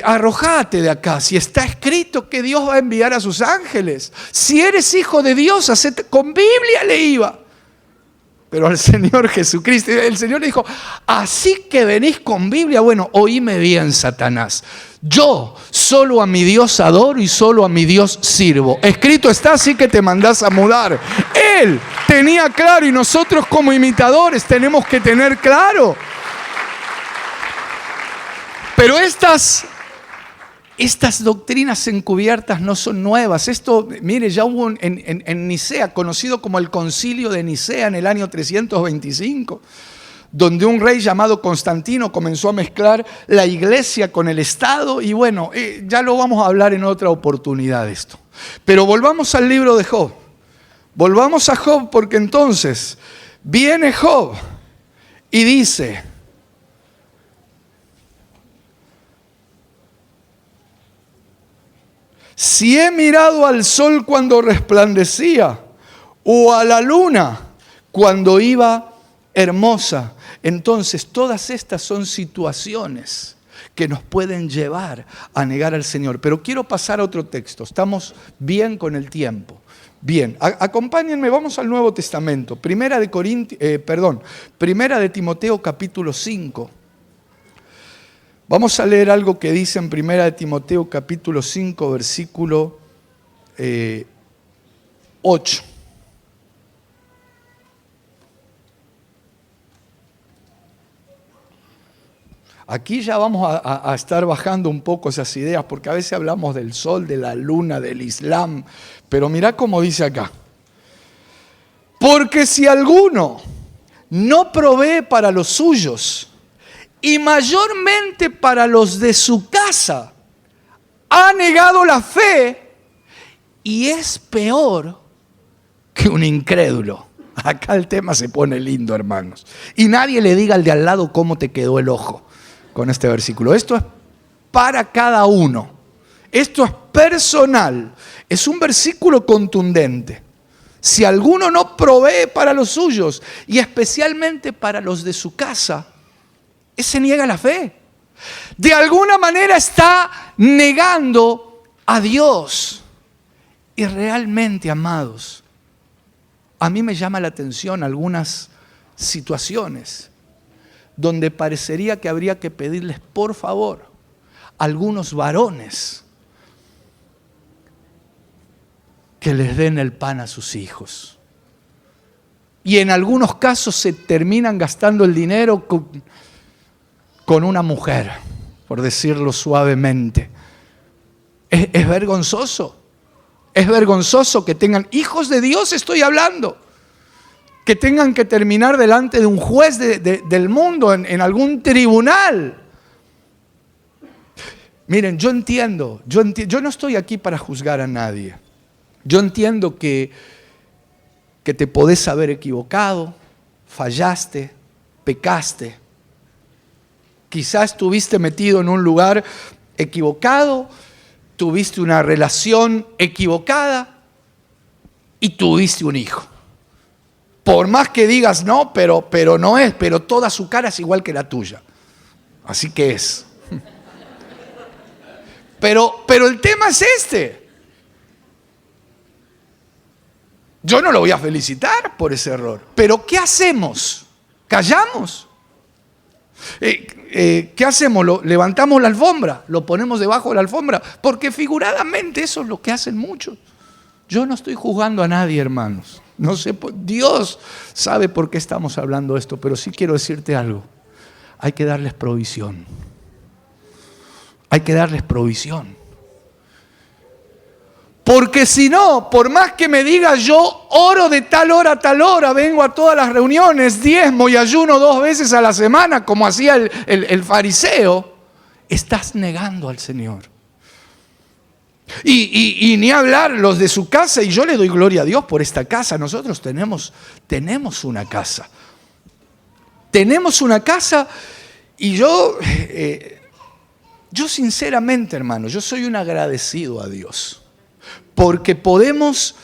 arrojate de acá, si está escrito que Dios va a enviar a sus ángeles, si eres hijo de Dios, con Biblia le iba. Pero al Señor Jesucristo, el Señor le dijo, así que venís con Biblia, bueno, oíme bien, Satanás. Yo solo a mi Dios adoro y solo a mi Dios sirvo. Escrito está, así que te mandás a mudar. Él tenía claro, y nosotros como imitadores tenemos que tener claro. Pero estas doctrinas encubiertas no son nuevas. Esto, mire, ya hubo en Nicea, conocido como el Concilio de Nicea en el año 325, donde un rey llamado Constantino comenzó a mezclar la iglesia con el Estado, y bueno, ya lo vamos a hablar en otra oportunidad esto. Pero volvamos al libro de Job. Volvamos a Job, porque entonces viene Job y dice, si he mirado al sol cuando resplandecía, o a la luna cuando iba hermosa. Entonces, todas estas son situaciones que nos pueden llevar a negar al Señor. Pero quiero pasar a otro texto. Estamos bien con el tiempo. Bien, acompáñenme, vamos al Nuevo Testamento. Primera de Timoteo capítulo 5. Vamos a leer algo que dice en Primera de Timoteo capítulo 5, versículo 8. Aquí ya vamos a estar bajando un poco esas ideas, porque a veces hablamos del sol, de la luna, del Islam, pero mirá cómo dice acá. Porque si alguno no provee para los suyos, y mayormente para los de su casa, ha negado la fe y es peor que un incrédulo. Acá el tema se pone lindo, hermanos. Y nadie le diga al de al lado cómo te quedó el ojo con este versículo. Esto es para cada uno. Esto es personal. Es un versículo contundente. Si alguno no provee para los suyos y especialmente para los de su casa, ese niega la fe. De alguna manera está negando a Dios. Y realmente, amados, a mí me llama la atención algunas situaciones donde parecería que habría que pedirles por favor a algunos varones que les den el pan a sus hijos. Y en algunos casos se terminan gastando el dinero con una mujer, por decirlo suavemente. Es vergonzoso. Es vergonzoso que tengan, hijos de Dios estoy hablando, que tengan que terminar delante de un juez del mundo, en algún tribunal. Miren, yo entiendo, yo no estoy aquí para juzgar a nadie. Yo entiendo que te podés haber equivocado, fallaste, pecaste. Quizás estuviste metido en un lugar equivocado, tuviste una relación equivocada y tuviste un hijo. Por más que digas no, pero no es, pero toda su cara es igual que la tuya. Así que es. Pero el tema es este. Yo no lo voy a felicitar por ese error. Pero ¿qué hacemos? ¿Callamos? ¿Qué hacemos? Levantamos la alfombra, lo ponemos debajo de la alfombra, porque figuradamente eso es lo que hacen muchos. Yo no estoy juzgando a nadie, hermanos. No sé, Dios sabe por qué estamos hablando esto, pero sí quiero decirte algo. Hay que darles provisión. Hay que darles provisión. Porque si no, por más que me digas yo oro de tal hora a tal hora, vengo a todas las reuniones, diezmo y ayuno 2 veces a la semana, como hacía el fariseo, estás negando al Señor. Y ni hablar los de su casa, y yo le doy gloria a Dios por esta casa. Nosotros tenemos una casa. Tenemos una casa y yo sinceramente, hermano, yo soy un agradecido a Dios. Porque podemos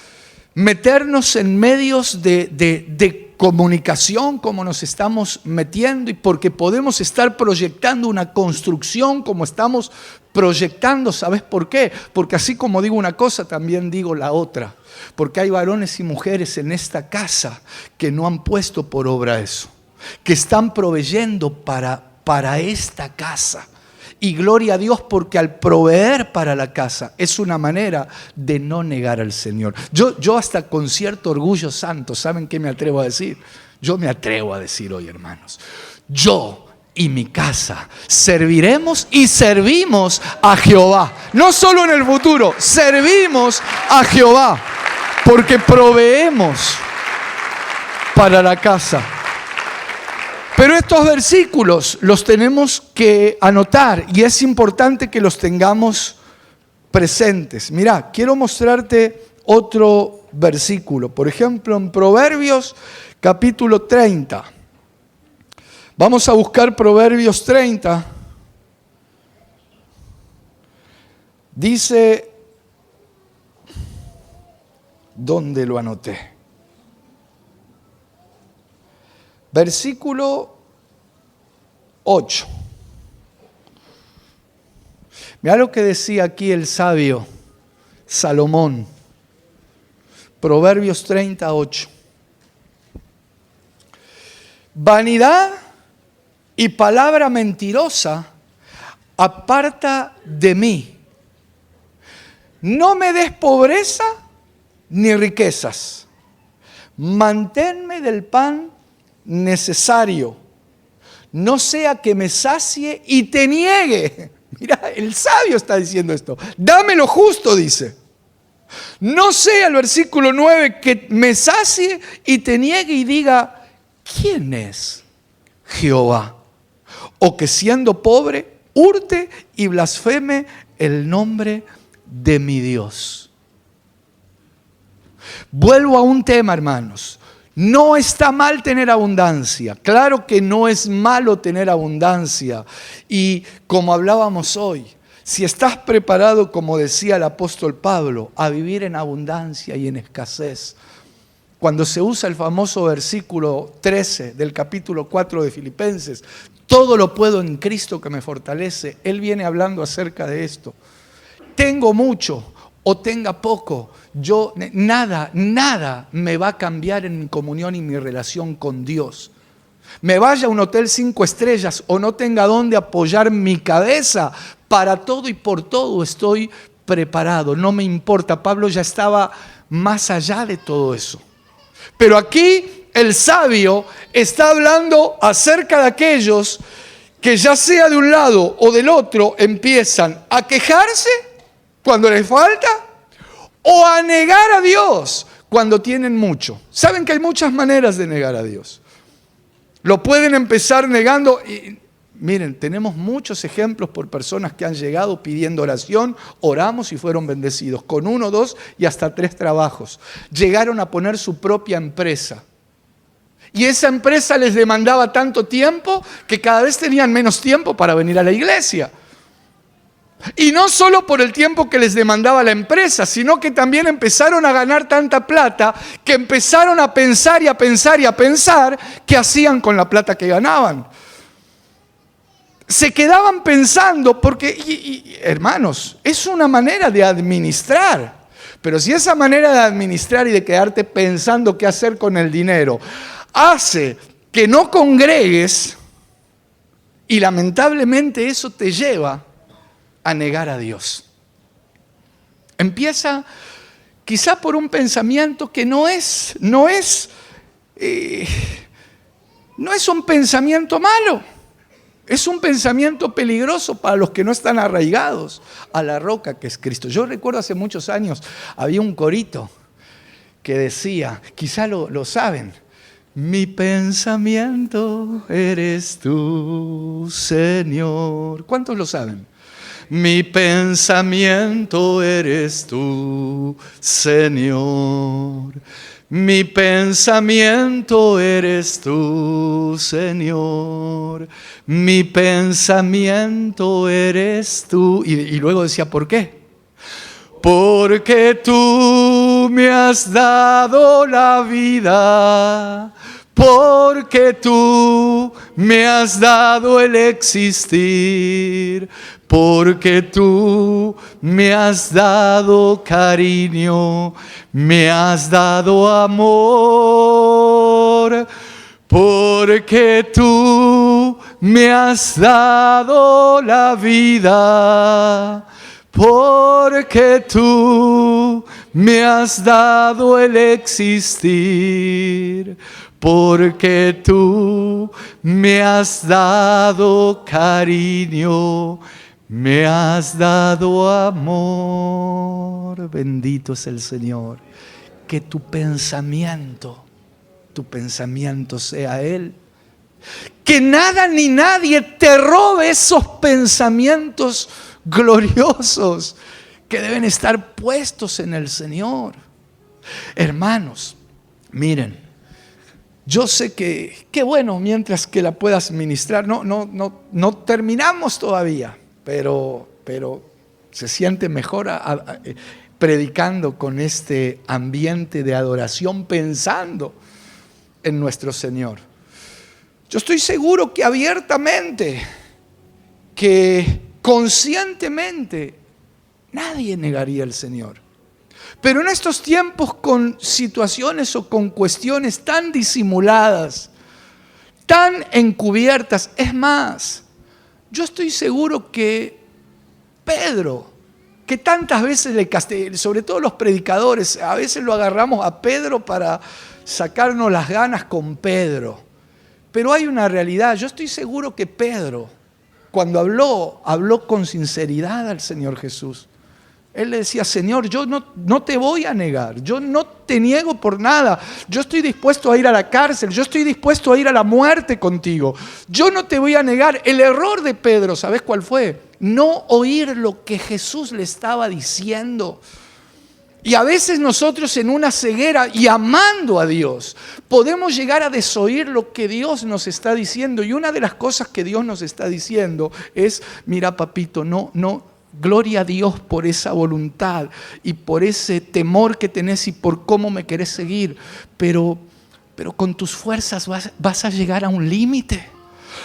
meternos en medios de comunicación como nos estamos metiendo y porque podemos estar proyectando una construcción como estamos proyectando. ¿Sabes por qué? Porque así como digo una cosa, también digo la otra. Porque hay varones y mujeres en esta casa que no han puesto por obra eso, que están proveyendo para esta casa. Y gloria a Dios porque al proveer para la casa es una manera de no negar al Señor. Yo hasta con cierto orgullo santo, ¿saben qué me atrevo a decir? Yo me atrevo a decir hoy, hermanos, yo y mi casa serviremos y servimos a Jehová. No solo en el futuro, servimos a Jehová porque proveemos para la casa. Pero estos versículos los tenemos que anotar y es importante que los tengamos presentes. Mirá, quiero mostrarte otro versículo. Por ejemplo, en Proverbios capítulo 30. Vamos a buscar Proverbios 30. Dice, ¿dónde lo anoté? Versículo 8. Mirá lo que decía aquí el sabio Salomón. Proverbios 38. Vanidad y palabra mentirosa aparta de mí. No me des pobreza ni riquezas. Manténme del pan necesario. No sea que me sacie y te niegue. Mira, el sabio está diciendo esto. Dame lo justo, dice. No sea el versículo 9 que me sacie y te niegue y diga, ¿quién es Jehová? O que siendo pobre, hurte y blasfeme el nombre de mi Dios. Vuelvo a un tema, hermanos. No está mal tener abundancia. Claro que no es malo tener abundancia. Y como hablábamos hoy, si estás preparado, como decía el apóstol Pablo, a vivir en abundancia y en escasez, cuando se usa el famoso versículo 13 del capítulo 4 de Filipenses, todo lo puedo en Cristo que me fortalece, Él viene hablando acerca de esto. Tengo mucho o tenga poco, nada me va a cambiar en mi comunión y mi relación con Dios. Me vaya a un hotel 5 estrellas o no tenga dónde apoyar mi cabeza, para todo y por todo estoy preparado, no me importa. Pablo ya estaba más allá de todo eso. Pero aquí el sabio está hablando acerca de aquellos que ya sea de un lado o del otro empiezan a quejarse cuando les falta o a negar a Dios cuando tienen mucho. Saben que hay muchas maneras de negar a Dios. Lo pueden empezar negando y miren, tenemos muchos ejemplos por personas que han llegado pidiendo oración, oramos y fueron bendecidos, con 1, 2 y hasta 3 trabajos. Llegaron a poner su propia empresa. Y esa empresa les demandaba tanto tiempo que cada vez tenían menos tiempo para venir a la iglesia. Y no solo por el tiempo que les demandaba la empresa, sino que también empezaron a ganar tanta plata que empezaron a pensar y a pensar y a pensar qué hacían con la plata que ganaban. Se quedaban pensando porque, hermanos, es una manera de administrar. Pero si esa manera de administrar y de quedarte pensando qué hacer con el dinero hace que no congregues, y lamentablemente eso te lleva a negar a Dios. Empieza quizá por un pensamiento que no es un pensamiento malo. Es un pensamiento peligroso para los que no están arraigados a la roca que es Cristo. Yo recuerdo hace muchos años, había un corito que decía, quizá lo saben, mi pensamiento eres tú, Señor. ¿Cuántos lo saben? Mi pensamiento eres tú, Señor. Mi pensamiento eres tú, Señor. Mi pensamiento eres tú. Y luego decía, ¿por qué? Porque tú me has dado la vida. Porque tú me has dado el existir. Porque tú me has dado cariño, me has dado amor. Porque tú me has dado la vida. Porque tú me has dado el existir. Porque tú me has dado cariño, me has dado amor. Bendito es el Señor. Que tu pensamiento sea Él. Que nada ni nadie te robe esos pensamientos gloriosos que deben estar puestos en el Señor. Hermanos, miren, yo sé que qué bueno mientras que la puedas ministrar. No terminamos todavía, pero se siente mejor predicando con este ambiente de adoración, pensando en nuestro Señor. Yo estoy seguro que abiertamente, que conscientemente, nadie negaría al Señor. Pero en estos tiempos, con situaciones o con cuestiones tan disimuladas, tan encubiertas, es más, yo estoy seguro que Pedro, que tantas veces le castigan, sobre todo los predicadores, a veces lo agarramos a Pedro para sacarnos las ganas con Pedro. Pero hay una realidad, yo estoy seguro que Pedro, cuando habló con sinceridad al Señor Jesús. Él le decía, Señor, yo no te voy a negar, yo no te niego por nada, yo estoy dispuesto a ir a la cárcel, yo estoy dispuesto a ir a la muerte contigo, yo no te voy a negar. El error de Pedro, ¿sabes cuál fue? No oír lo que Jesús le estaba diciendo. Y a veces nosotros en una ceguera y amando a Dios, podemos llegar a desoír lo que Dios nos está diciendo. Y una de las cosas que Dios nos está diciendo es, mira papito, gloria a Dios por esa voluntad y por ese temor que tenés y por cómo me querés seguir. Pero con tus fuerzas vas a llegar a un límite.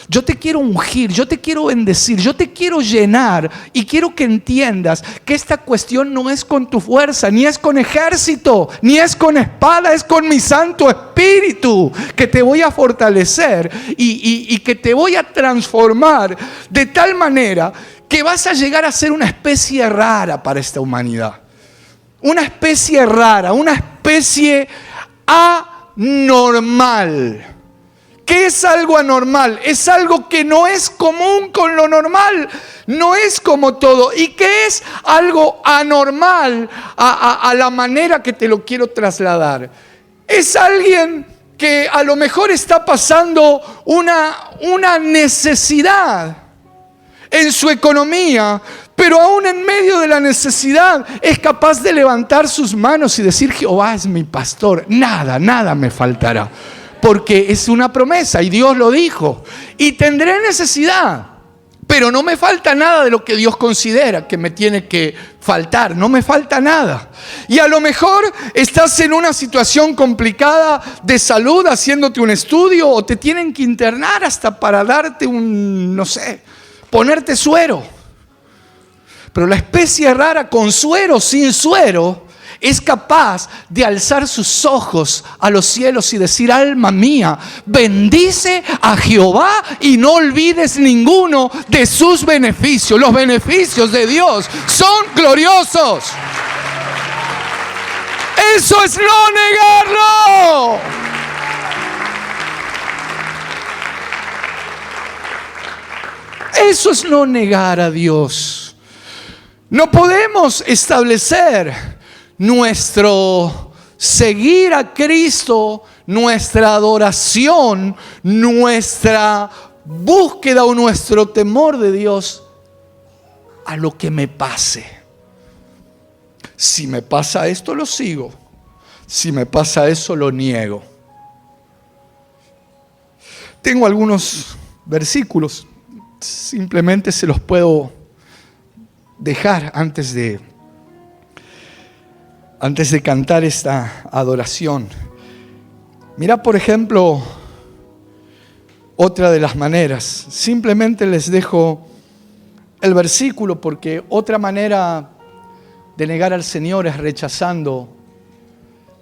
Yo te quiero ungir, yo te quiero bendecir, yo te quiero llenar y quiero que entiendas que esta cuestión no es con tu fuerza, ni es con ejército, ni es con espada, es con mi Santo Espíritu que te voy a fortalecer y que te voy a transformar de tal manera que vas a llegar a ser una especie rara para esta humanidad. Una especie rara, una especie anormal. ¿Qué es algo anormal? Es algo que no es común con lo normal, no es como todo. ¿Y qué es algo anormal a la manera que te lo quiero trasladar? Es alguien que a lo mejor está pasando una necesidad en su economía, pero aún en medio de la necesidad es capaz de levantar sus manos y decir, Jehová es mi pastor, nada me faltará. Porque es una promesa y Dios lo dijo. Y tendré necesidad, pero no me falta nada de lo que Dios considera que me tiene que faltar. No me falta nada. Y a lo mejor estás en una situación complicada de salud haciéndote un estudio o te tienen que internar hasta para darte ponerte suero. Pero la especie rara con suero, sin suero, es capaz de alzar sus ojos a los cielos y decir, alma mía, bendice a Jehová y no olvides ninguno de sus beneficios. Los beneficios de Dios son gloriosos. Eso es no negarlo. Eso es no negar a Dios. No podemos establecer nuestro seguir a Cristo, nuestra adoración, nuestra búsqueda o nuestro temor de Dios a lo que me pase. Si me pasa esto, lo sigo. Si me pasa eso, lo niego. Tengo algunos versículos, simplemente se los puedo dejar antes de cantar esta adoración. Mira, por ejemplo, otra de las maneras. Simplemente les dejo el versículo porque otra manera de negar al Señor es rechazando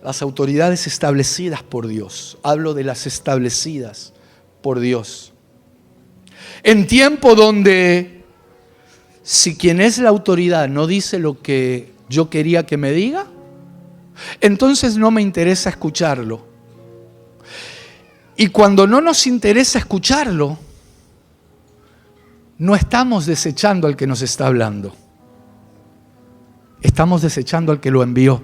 las autoridades establecidas por Dios. Hablo de las establecidas por Dios. En tiempo donde si quien es la autoridad no dice lo que yo quería que me diga, entonces no me interesa escucharlo. Y cuando no nos interesa escucharlo, no estamos desechando al que nos está hablando. Estamos desechando al que lo envió.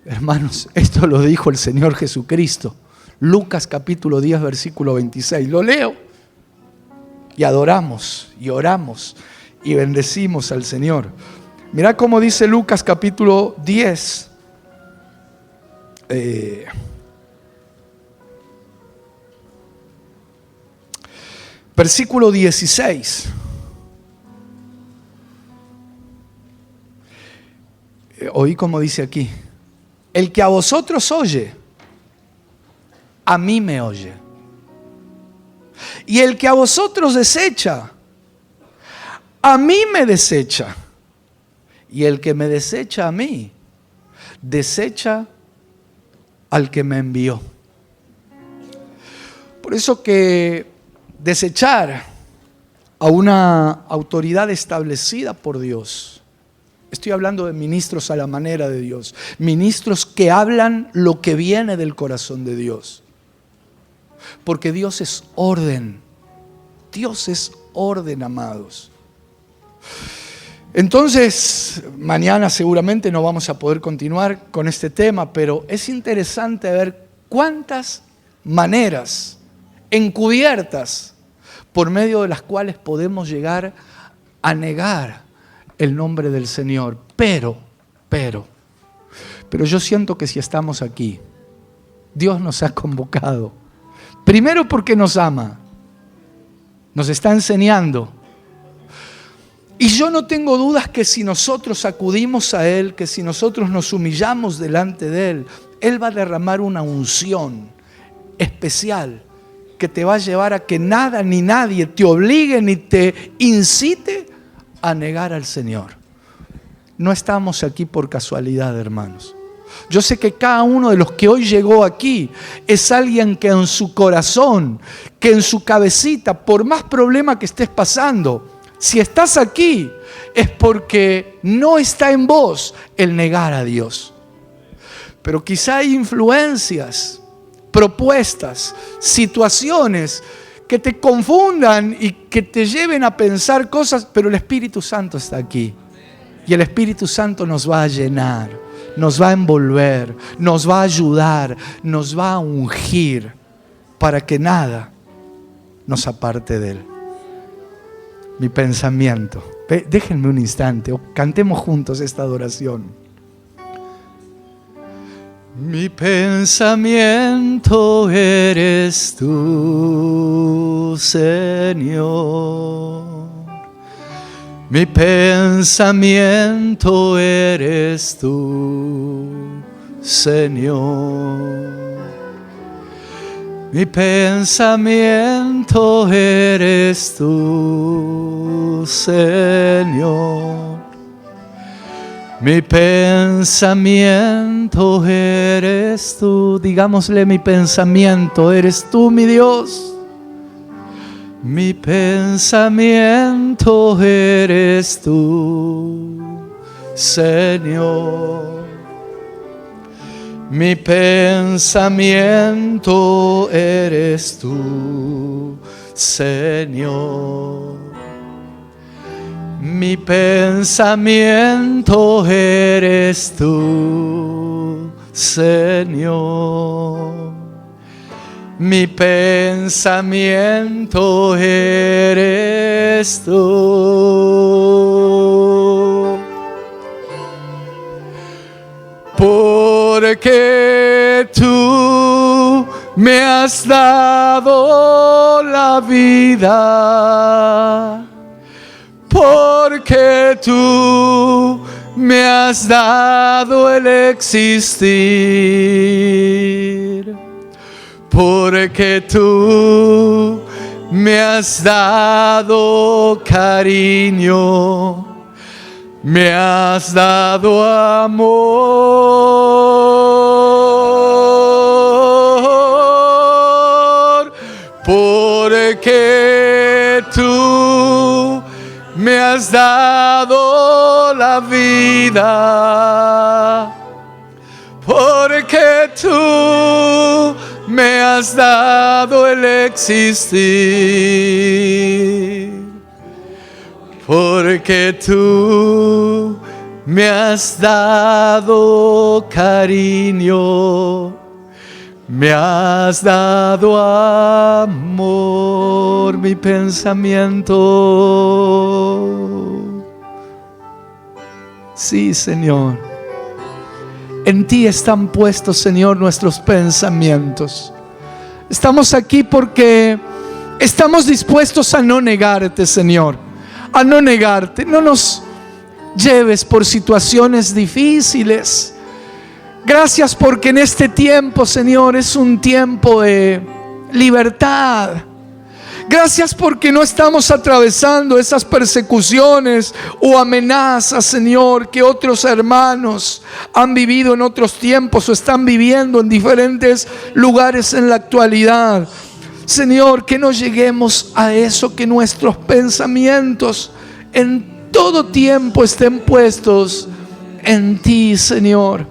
Hermanos, esto lo dijo el Señor Jesucristo. Lucas capítulo 10, versículo 26. Lo leo. Y adoramos, y oramos, y bendecimos al Señor. Mirá cómo dice Lucas capítulo 10. Versículo 16. Oí como dice aquí. El que a vosotros oye, a mí me oye. Y el que a vosotros desecha, a mí me desecha. Y el que me desecha a mí, desecha al que me envió. Por eso que desechar a una autoridad establecida por Dios, estoy hablando de ministros a la manera de Dios, ministros que hablan lo que viene del corazón de Dios, porque Dios es orden. Dios es orden, amados. Entonces, mañana seguramente no vamos a poder continuar con este tema, pero es interesante ver cuántas maneras encubiertas por medio de las cuales podemos llegar a negar el nombre del Señor. Pero yo siento que si estamos aquí, Dios nos ha convocado. Primero porque nos ama, nos está enseñando. Y yo no tengo dudas que si nosotros acudimos a Él, que si nosotros nos humillamos delante de Él, Él va a derramar una unción especial que te va a llevar a que nada ni nadie te obligue ni te incite a negar al Señor. No estamos aquí por casualidad, hermanos. Yo sé que cada uno de los que hoy llegó aquí es alguien que en su corazón, que en su cabecita, por más problema que estés pasando, si estás aquí es porque no está en vos el negar a Dios. Pero quizá hay influencias, propuestas, situaciones que te confundan y que te lleven a pensar cosas, pero el Espíritu Santo está aquí. Y el Espíritu Santo nos va a llenar, nos va a envolver, nos va a ayudar, nos va a ungir para que nada nos aparte de Él. Mi pensamiento. Déjenme un instante, cantemos juntos esta adoración. Mi pensamiento eres tú, Señor. Mi pensamiento eres tú, Señor. Mi pensamiento eres tú, Señor. Mi pensamiento eres tú. Digámosle, mi pensamiento eres tú, mi Dios. Mi pensamiento eres tú, Señor. Mi pensamiento eres tú, Señor. Mi pensamiento eres tú, Señor. Mi pensamiento eres tú. Porque tú me has dado la vida. Porque tú me has dado el existir. Porque tú me has dado cariño. Me has dado amor, porque tú me has dado la vida, porque tú me has dado el existir. Porque tú me has dado cariño, me has dado amor, mi pensamiento. Sí, Señor. En ti están puestos, Señor, nuestros pensamientos. Estamos aquí porque estamos dispuestos a no negarte, Señor. A no negarte. No nos lleves por situaciones difíciles. Gracias porque en este tiempo, Señor, es un tiempo de libertad. Gracias porque no estamos atravesando esas persecuciones o amenazas, Señor, que otros hermanos han vivido en otros tiempos o están viviendo en diferentes lugares en la actualidad. Señor, que no lleguemos a eso, que nuestros pensamientos en todo tiempo estén puestos en ti, Señor.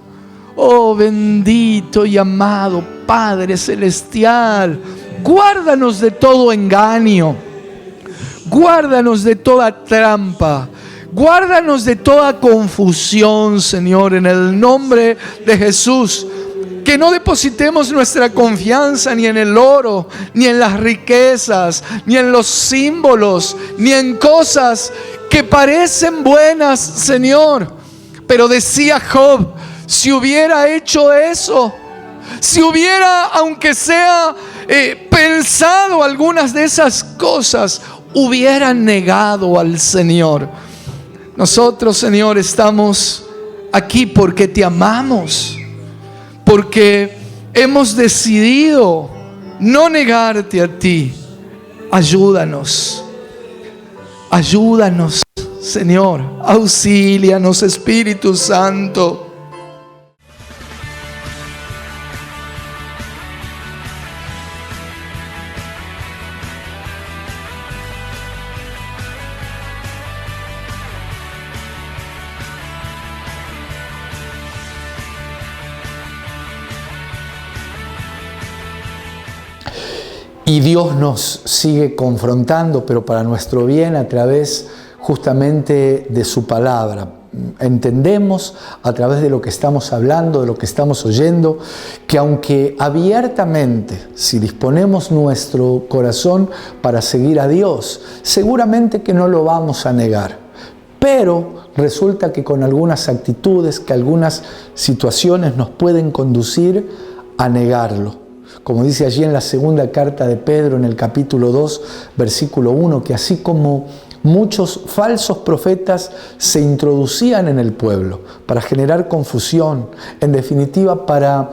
Oh, bendito y amado Padre Celestial, guárdanos de todo engaño, guárdanos de toda trampa, guárdanos de toda confusión, Señor, en el nombre de Jesús. Que no depositemos nuestra confianza ni en el oro, ni en las riquezas, ni en los símbolos, ni en cosas que parecen buenas, Señor. Pero decía Job, si hubiera hecho eso, si hubiera, aunque sea pensado algunas de esas cosas, hubiera negado al Señor. Nosotros, Señor, estamos aquí porque te amamos, porque hemos decidido no negarte a ti. Ayúdanos, ayúdanos, Señor, auxílianos, Espíritu Santo. Y Dios nos sigue confrontando, pero para nuestro bien, a través justamente de su palabra. Entendemos a través de lo que estamos hablando, de lo que estamos oyendo, que aunque abiertamente, si disponemos nuestro corazón para seguir a Dios, seguramente que no lo vamos a negar. Pero resulta que con algunas actitudes, que algunas situaciones nos pueden conducir a negarlo. Como dice allí en la segunda carta de Pedro, en el capítulo 2, versículo 1, que así como muchos falsos profetas se introducían en el pueblo para generar confusión, en definitiva para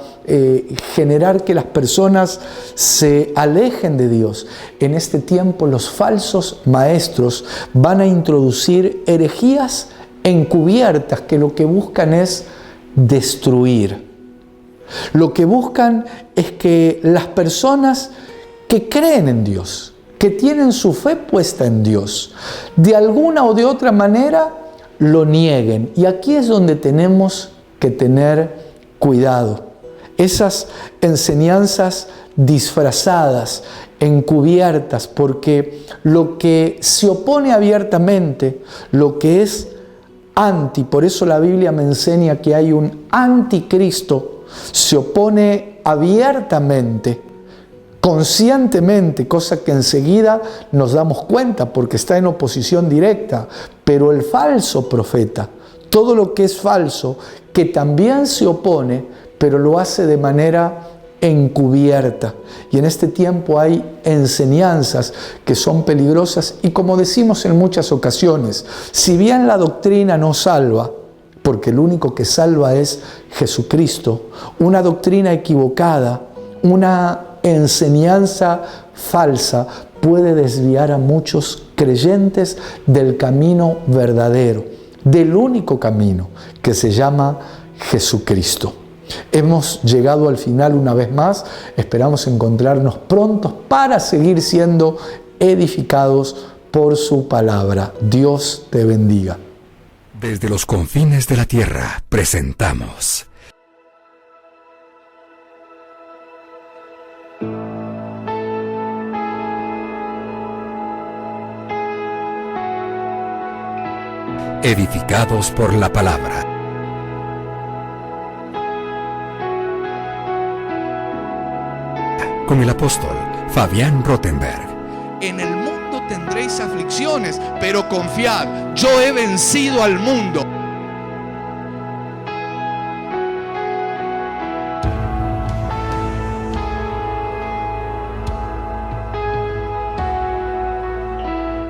generar que las personas se alejen de Dios. En este tiempo los falsos maestros van a introducir herejías encubiertas que lo que buscan es destruir. Lo que buscan es que las personas que creen en Dios, que tienen su fe puesta en Dios, de alguna o de otra manera lo nieguen. Y aquí es donde tenemos que tener cuidado. Esas enseñanzas disfrazadas, encubiertas, porque lo que se opone abiertamente, lo que es por eso la Biblia me enseña que hay un anticristo, se opone abiertamente, conscientemente, cosa que enseguida nos damos cuenta porque está en oposición directa. Pero el falso profeta, todo lo que es falso, que también se opone, pero lo hace de manera encubierta. Y en este tiempo hay enseñanzas que son peligrosas y, como decimos en muchas ocasiones, si bien la doctrina no salva, porque el único que salva es Jesucristo, una doctrina equivocada, una enseñanza falsa puede desviar a muchos creyentes del camino verdadero, del único camino que se llama Jesucristo. Hemos llegado al final una vez más, esperamos encontrarnos prontos para seguir siendo edificados por su palabra. Dios te bendiga. Desde los confines de la tierra presentamos Edificados por la Palabra. Con el apóstol Fabián Rottenberg. En el mundo tendréis aflicciones, pero confiad, yo he vencido al mundo.